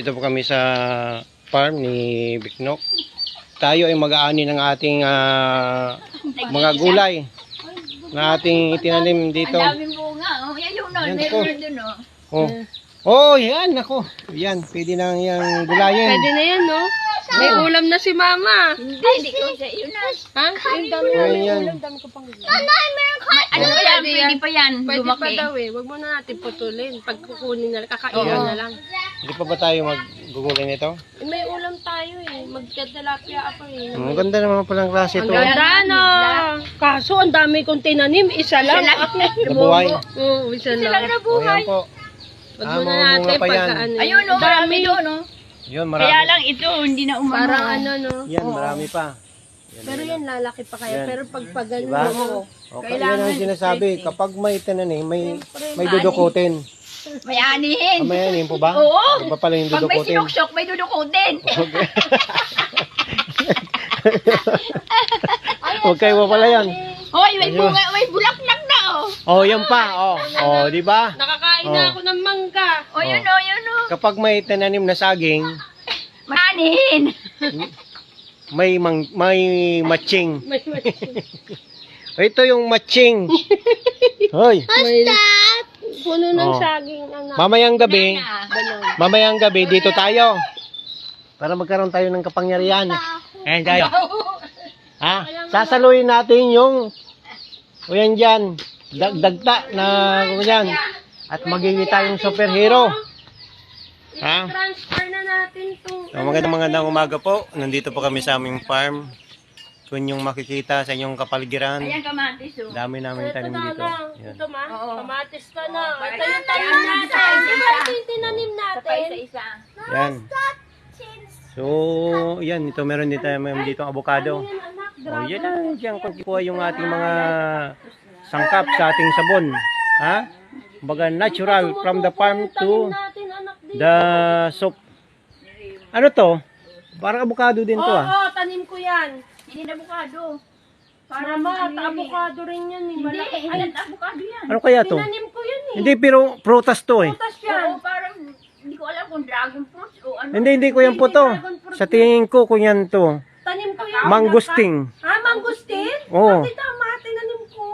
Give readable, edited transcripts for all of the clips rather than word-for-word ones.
Nandito po kami sa farm ni Biknok. Tayo ay mag-aani ng ating mga gulay na ating itinanim dito. Ang daming bunga. Oh, yan yung Yan meron po. na dun, oh. Oh. Oh, yan ako. Yan, pwede na yung gulayin. Pwede na yan, no? May ulam na si Mama. Hindi ko sa iyo na. Ha? Yung dami Oh, na yan. ulam, dami ko pang ulam. Ano pa yan? Pwede Pwede pa yan. Pwede pa Lumaki. daw eh. Huwag mo na natin putulin. Pag kukunin na lang, kakailan na lang. Hindi pa ba tayo maggugulay nito? Eh, may ulam tayo eh. Magkatalapia ako eh. Ang ganda naman palang klase Ang ito. ganda no. Kaso ang dami kong tinanim. Isa lang. Nabuhay. Oo, isa Sila lang. na Oh, yan po. Huwag mo na natin mamunga pa yan. pagkaano. Ayun, oh, marami doon, oh. Yun, Kaya marami. lang ito, hindi na umano. Parang ano no. Yan, marami pa. Pero yan lalaki pa kaya. Yan. Pero pag pagano Diba? mo. Okay, yan ang sinasabi. Kapag may tinanim, may dudukutin. May anihin. May anim po ba? Oo. Iba pala yung Pag may dudukutin. sinuksok, may dudukutin. Okay. Huwag kayo pala yan. Hoy, may bunga, may bulaklak na, oh. Oh, yan pa. Oh, oh, di ba? Nakakain Oh. na ako ng mangga. Oh, yun, oh, yun, oh. Kapag may tinanim na saging, May anihin. may matching. May Ito yung matching. Hoy. puno ng Oh. saging anak. Mamayang gabi dito tayo. Para magkaroon tayo ng kapangyarihan. Ayan tayo. Ha? Sasaluhin natin yung o yan dyan. Dagta na yan. At magiging tayong superhero. Ha? Transfer na natin to. So, magandang umaga po. Nandito po kami sa aming farm. Kung yung makikita sa inyong kapaligiran. Ayan, kamatis, oh. Dami namin tanim dito. Yan. Ito ma, Oo. kamatis ka na. Oo, Ito yung para- tanim natin. Isa-isa. Ito yung tinanim Sa natin. pa isa-isa. Yan. So, yan. Ito meron din tayo dito ang avocado. Yan anak. O, yan na. Diyan kung kuha yung ating mga sangkap sa ating sabon. Ha? Baga natural from the farm to Natin anak din. the soap. Ano to? Parang avocado din to Oo, tanim ko yan. Hindi na bukado. Mama, ano yun, eh. avocado rin yan. Eh. Hindi, Malaki. hindi na bukado yan. Ano kaya to? Tinanim ko yan eh. Hindi, pero prutas to eh. Putas yan. Oo, parang hindi ko alam kung dragon fruit o ano. Hindi ko yan po to. Sa tingin ko kung yan to. Tanim ko yan. Mangusting. Ha, mangustin? Oo. Bakit tama, tinanim ko.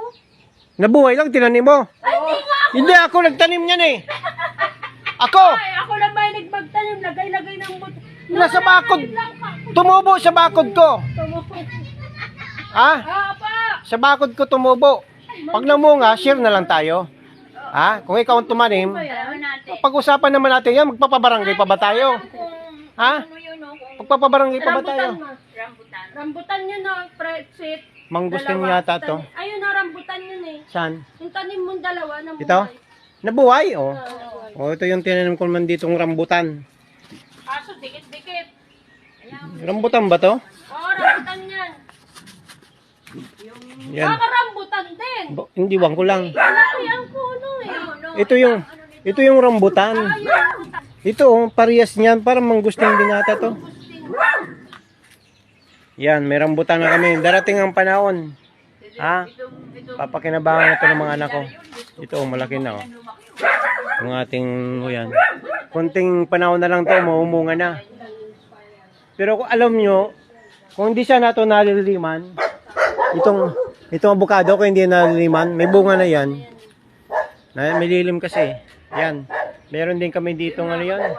Nabuhay lang, tinanim mo. Ay, hindi nga. Hindi, ako nagtanim niyan eh. Ako! Ay, ako lang ba yung nagmagtanim, lagay-lagay ng buto. Nasa bakod. Tumubo sa bakod ko. Ha? Pa! Sa bakod ko tumubo. Pag namunga, share na lang tayo. Ha? Kung ikaw ang tumanim, Alam natin. pag-usapan naman natin yan, magpapabarangay pa ba tayo? Ha? Ano yun, oh, kung Magpapabarangay pa ba tayo? rambutan. Rambutan yun na, sweet. Mangustin Dalawa. yata to. Ayun na, rambutan yun eh. Saan? Yung tanim mong dalawa na Ito? Nabuhay, oh. Oh, ito yung tinanim ko naman ditong rambutan. Kaso, dikit-dikit. Rambutan ba to? Oo, rambutan yan. Yan. Baka rambutan din. Hindi wang ko lang. Malaki ang puno eh. Ito yung rambutan. Ito, oh, parehas niyan. Parang mangustin din ata to. Yan, may rambutan na kami. Darating ang panahon. Ha? Papakinabangan ito ng mga anak ko. Ito, oh, malaki na, oh. Ang ating, oh, yan. Kunting panahon na lang to, maumunga na. Pero kung alam nyo, kung hindi siya nato naliliman, itong avocado ko hindi naliliman, may bunga na yan. May lilim kasi. Yan. Meron din kami dito ano yan.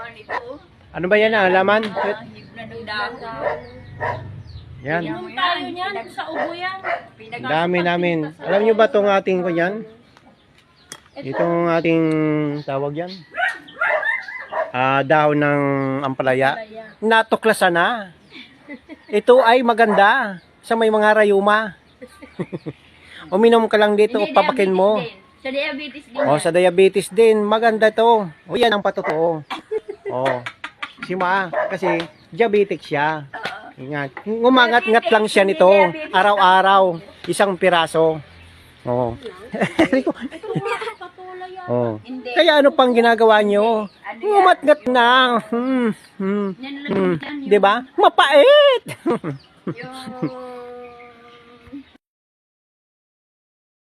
Ano ba yan, halaman? Yan. Inom tayo niyan sa ubo yan. Ang dami namin. Alam nyo ba itong ating ko yan? Itong ating tawag yan? Dahon ng ampalaya. Natuklasan na. Ito ay maganda sa may mga rayuma. Uminom ka lang dito, Hindi, papakin mo. Sa diabetes din. O, sa diabetes din, maganda to. O, yan ang patotoo. O, si Ma, kasi diabetic siya. Ingat. Ngumangat-ngat lang siya nito, araw-araw, isang piraso. O. O. Hindi. Kaya ano pang ginagawa nyo? Ngumat-ngat na. Yan lang yan. Di ba? Mapait. Yung